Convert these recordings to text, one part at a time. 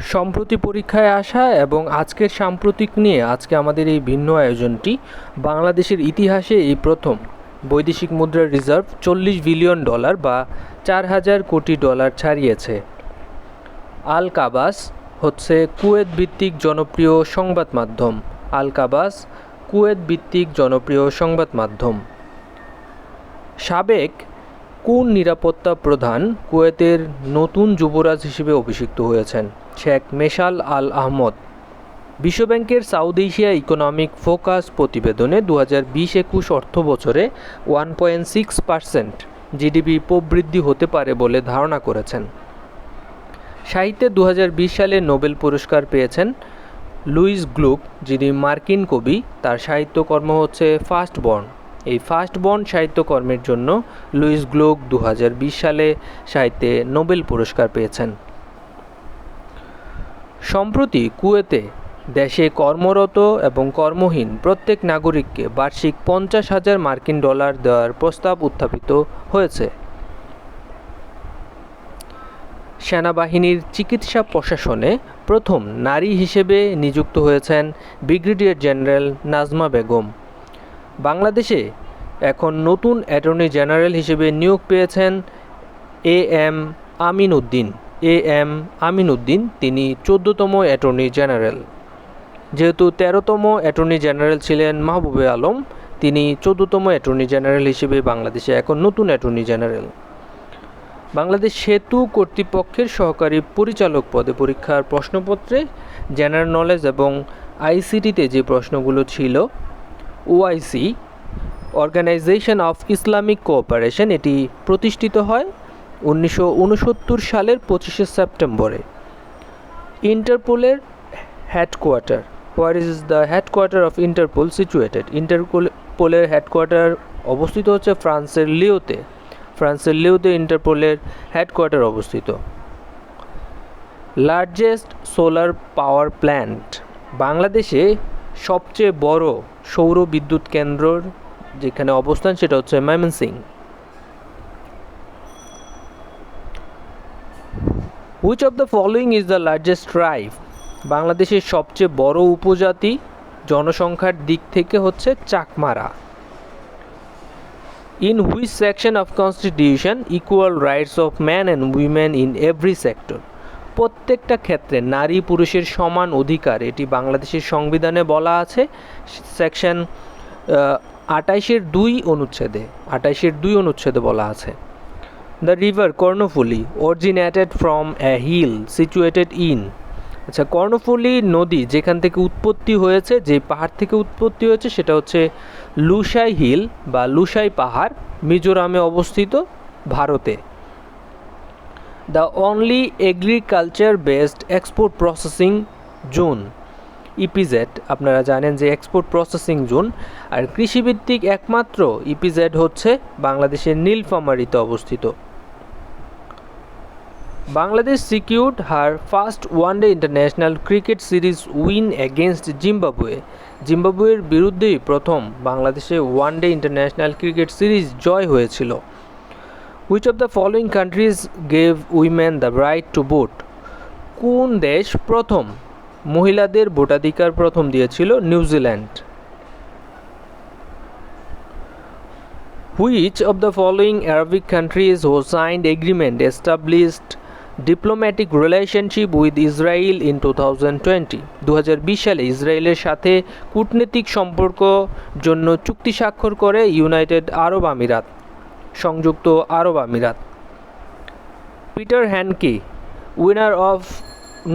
সম্প্রতি পরীক্ষায় আসা এবং আজকের সাম্প্রতিক নিয়ে আজকে আমাদের এই ভিন্ন আয়োজনটি বাংলাদেশের ইতিহাসে এই প্রথম বৈদেশিক মুদ্রার রিজার্ভ $40 বিলিয়ন বা 4,000 কোটি ডলার ছাড়িয়েছে। আল কাবাস হচ্ছে কুয়েত ভিত্তিক জনপ্রিয় সংবাদ মাধ্যম। আল কাবাস কুয়েত ভিত্তিক জনপ্রিয় সংবাদ মাধ্যম। সাবেক কোন নিরাপত্তা প্রধান কুয়েতের নতুন যুবরাজ হিসেবে অভিষিক্ত হয়েছেন? শেখ মেশাল আল আহমদ। বিশ্বব্যাংকের সাউথ এশিয়া ইকোনমিক ফোকাস প্রতিবেদনে 2020-21 অর্থ বছরে 1.6% জিডিপি প্রবৃদ্ধি হতে পারে বলে ধারণা করেছেন। সাহিত্যে 2020 সালে নোবেল পুরস্কার পেয়েছেন লুইস গ্লুক, যিনি মার্কিন কবি। তার সাহিত্যকর্ম হচ্ছে ফার্স্টবর্ন। এই ফার্স্টবর্ন সাহিত্যকর্মের জন্য লুইস গ্লুক 2020 সালে সাহিত্যে নোবেল পুরস্কার পেয়েছেন। সম্প্রতি কুয়েতে দেশে কর্মরত এবং কর্মহীন প্রত্যেক নাগরিককে বার্ষিক $50,000 দেওয়ার প্রস্তাব উত্থাপিত হয়েছে। সেনাবাহিনীর চিকিৎসা প্রশাসনে প্রথম নারী হিসেবে নিযুক্ত হয়েছেন ব্রিগেডিয়ার জেনারেল নাজমা বেগম। বাংলাদেশে এখন নতুন অ্যাটর্নি জেনারেল হিসেবে নিয়োগ পেয়েছেন এএম আমিন উদ্দিন। তিনি 14তম অ্যাটর্নি জেনারেল। যেহেতু 13তম অ্যাটর্নি জেনারেল ছিলেন মাহবুবে আলম, তিনি 14তম অ্যাটর্নি জেনারেল হিসেবে বাংলাদেশে এখন নতুন অ্যাটর্নি জেনারেল। বাংলাদেশ সেতু কর্তৃপক্ষের সহকারী পরিচালক পদে পরীক্ষার প্রশ্নপত্রে জেনারেল নলেজ এবং আইসিটিতে যে প্রশ্নগুলো ছিল, OIC organisation of Islamic cooperation এটি প্রতিষ্ঠিত হয় 1969 সালের 25শে সেপ্টেম্বরে। ইন্টারপোলের headquarter, where is the headquarter of Interpol situated? ইন্টারপোলের হেডকোয়ার্টার অবস্থিত হচ্ছে ফ্রান্সের লিওতে ইন্টারপোলের হেডকোয়ার্টার অবস্থিত। লার্জেস্ট সোলার পাওয়ার প্ল্যান্ট, বাংলাদেশে সবচেয়ে বড় সৌর বিদ্যুৎ কেন্দ্রর যেখানে অবস্থান সেটা হচ্ছে Mymensingh. Which of the following is the largest tribe? বাংলাদেশের সবচেয়ে বড় উপজাতি জনসংখ্যার দিক থেকে হচ্ছে চাকমারা। In which section of Constitution equal rights of men and women in every sector? প্রত্যেকটা ক্ষেত্রে নারী পুরুষের সমান অধিকার এটি বাংলাদেশের সংবিধানে বলা আছে। সেকশন 28-2 অনুচ্ছেদে বলা আছে। The river Karnaphuli originated from a hill situated in, আচ্ছা, কর্ণফুলী নদী যেখান থেকে উৎপত্তি হয়েছে, যে পাহাড় থেকে উৎপত্তি হয়েছে সেটা হচ্ছে লুসাই হিল বা লুসাই পাহাড়, মিজোরামে অবস্থিত, ভারতে। The only agriculture based export processing zone, EPZ, আপনারা জানেন যে এক্সপোর্ট প্রসেসিং জোন। আর কৃষিভিত্তিক একমাত্র ইপিজেড হচ্ছে বাংলাদেশের নীলফামারীতে অবস্থিত। বাংলাদেশ সিকিউরড হার first one day international cricket series win against Zimbabwe. জিম্বাবুয়ের বিরুদ্ধেই প্রথম বাংলাদেশে ওয়ানডে ইন্টারন্যাশনাল ক্রিকেট সিরিজ জয় হয়েছিল। Which of the following countries gave women the right to vote? কোন দেশ প্রথম মহিলাদের ভোটাধিকার প্রথম দিয়েছিল? New Zealand. Which of the following Arabic countries who signed agreement established diplomatic relationship with Israel in 2020? 2020 সালে ইসরায়েলের সাথে কূটনৈতিক সম্পর্ক জন্য চুক্তি স্বাক্ষর করে সংযুক্ত আরব আমিরাত। Peter Handke, winner of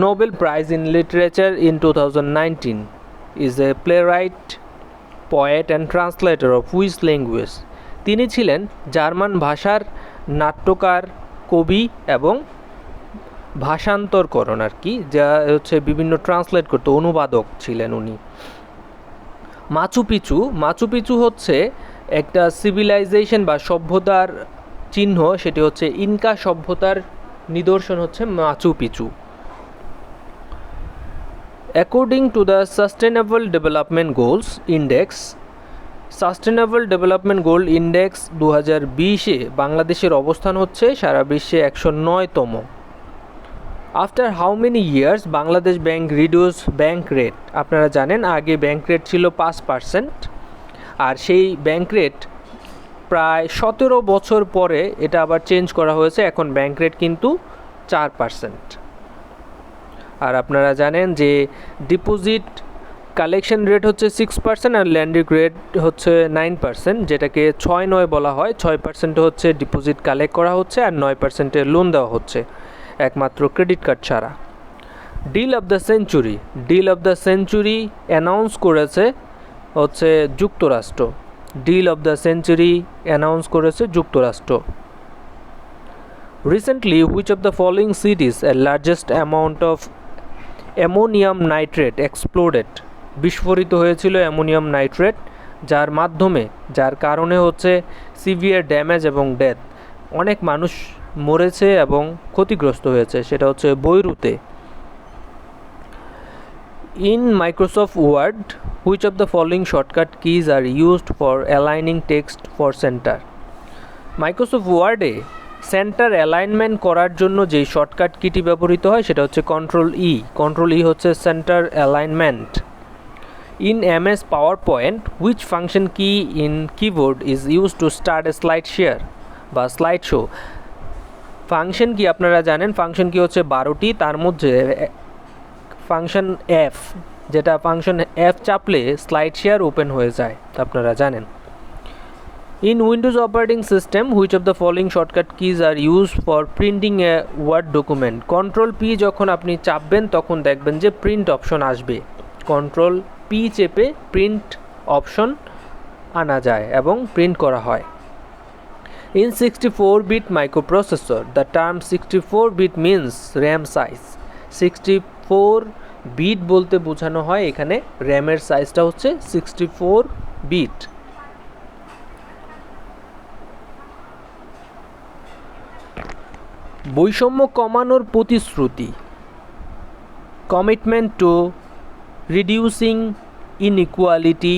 Nobel Prize in Literature in 2019, is a playwright, poet and translator of which language? তিনি ছিলেন জার্মান ভাষার নাট্যকার, কবি এবং ভাষান্তরকরণ যা হচ্ছে বিভিন্ন ট্রান্সলেট করতে অনুবাদক ছিলেন উনি। মাচু পিচু হচ্ছে একটা সিভিলাইজেশন বা সভ্যতার চিহ্ন, সেটি হচ্ছে ইনকা সভ্যতার নিদর্শন হচ্ছে Machu Picchu. According to the sustainable development goals index, sustainable development goal index 2020-এ বাংলাদেশের অবস্থান হচ্ছে সারা বিশ্বে 109তম। After how many years Bangladesh bank reduce bank rate? আপনারা জানেন আগে ব্যাংক রেট ছিল 5%, আর সেই ব্যাংক রেট প্রায় 17 বছর পরে এটা আবার চেঞ্জ করা হয়েছে, এখন ব্যাংক রেট কিন্তু 4%। আর আপনারা জানেন যে ডিপোজিট কালেকশন রেট হচ্ছে 6% আর ল্যান্ডিং রেট হচ্ছে 9%, যেটাকে 6-9 বলা হয়। 6% হচ্ছে ডিপোজিট কালেক্ট করা হচ্ছে আর 9% লোন দেওয়া হচ্ছে একমাত্র ক্রেডিট কার্ড ছাড়া। Deal of the century, deal of the century announce করেছে হচ্ছে যুক্তরাষ্ট্র। Deal of the century announce করেছে যুক্তরাষ্ট্র। Recently which of the following cities এর largest amount of ammonium nitrate exploded? বিস্ফোরিত হয়েছিল অ্যামোনিয়াম নাইট্রেট, যার কারণে হচ্ছে সিভিয়ার ড্যামেজ এবং ডেথ, অনেক মানুষ মরেছে এবং ক্ষতিগ্রস্ত হয়েছে, সেটা হচ্ছে বৈরুতে। In Microsoft Word which of the following shortcut keys are used for aligning text for centre? Microsoft ওয়ার্ডে সেন্টার অ্যালাইনমেন্ট করার জন্য যেই শর্টকাট কিটি ব্যবহৃত হয় সেটা হচ্ছে কন্ট্রোল ই। কন্ট্রোল ই হচ্ছে centre alignment. In MS PowerPoint which function key in keyboard is use to start a slide share বা স্লাইড শো? ফাংশন কি আপনারা জানেন, ফাংশন কি হচ্ছে 12টি, তার মধ্যে ফাংশন এফ, যেটা ফাংশন এফ চাপলে স্লাইড শেয়ার ওপেন হয়ে যায়, আপনারা জানেন। In Windows operating system which of the following shortcut keys are use for printing a word document? Control P যখন আপনি চাপবেন তখন দেখবেন যে প্রিন্ট অপশন আসবে, কন্ট্রোল পি চেপে প্রিন্ট অপশন আনা যায় এবং প্রিন্ট করা হয়। In 64-bit microprocessor, the term 64-bit means RAM size. 64 bit বলতে বোঝানো হয় এখানে র্যামের সাইজটা হচ্ছে 64 বিট। বৈষম্য কমানোর প্রতিশ্রুতি, কমিটমেন্ট টু রিডিউসিং ইনইকুয়ালিটি,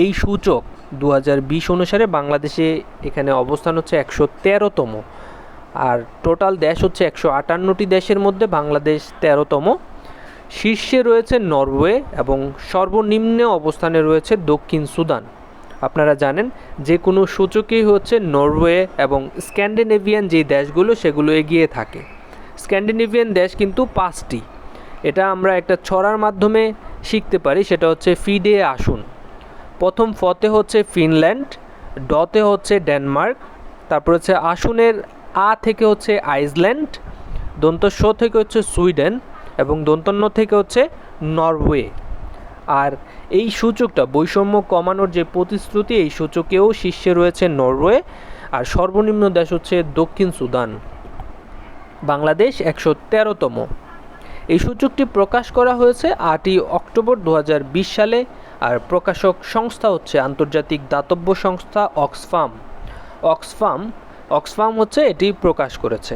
এই সূচক 2020 অনুসারে বাংলাদেশে এখানে অবস্থান হচ্ছে 113তম, আর টোটাল দেশ হচ্ছে 158টি দেশের মধ্যে বাংলাদেশ 13তম। শীর্ষে রয়েছে নরওয়ে এবং সর্বনিম্ন অবস্থানে রয়েছে দক্ষিণ সুদান। আপনারা জানেন যে কোনো সূচকেই হচ্ছে নরওয়ে এবং স্ক্যান্ডিনেভিয়ান যে দেশগুলো সেগুলো এগিয়ে থাকে। স্ক্যান্ডিনেভিয়ান দেশ কিন্তু 5টি, এটা আমরা একটা ছড়ার মাধ্যমে শিখতে পারি, সেটা হচ্ছে ফিডে আসুন। প্রথম ফতে হচ্ছে ফিনল্যান্ড, ডতে হচ্ছে ডেনমার্ক, তারপর হচ্ছে আসুনের আ থেকে হচ্ছে আইসল্যান্ড, দন্ত স থেকে হচ্ছে সুইডেন এবং দন্তন্য থেকে হচ্ছে নরওয়ে। আর এই সূচকটা বৈষম্য কমানোর যে প্রতিশ্রুতি, এই সূচকেও শীর্ষে রয়েছে নরওয়ে, আর সর্বনিম্ন দেশ হচ্ছে দক্ষিণ সুদান। বাংলাদেশ 113তম। এই সূচকটি প্রকাশ করা হয়েছে 8ই অক্টোবর 2020 সালে, আর প্রকাশক সংস্থা হচ্ছে আন্তর্জাতিক দাতব্য সংস্থা অক্সফাম হচ্ছে এটি প্রকাশ করেছে।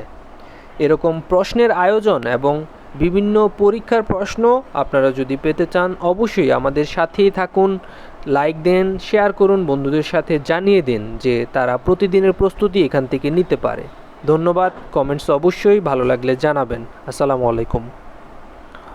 এরকম প্রশ্নের আয়োজন এবং বিভিন্ন পরীক্ষার প্রশ্ন আপনারা যদি পেতে চান অবশ্যই আমাদের সাথেই থাকুন, লাইক দেন, শেয়ার করুন, বন্ধুদের সাথে জানিয়ে দিন যে তারা প্রতিদিনের প্রস্তুতি এখান থেকে নিতে পারে। ধন্যবাদ। কমেন্টস অবশ্যই ভালো লাগলে জানাবেন। আসসালামু আলাইকুম।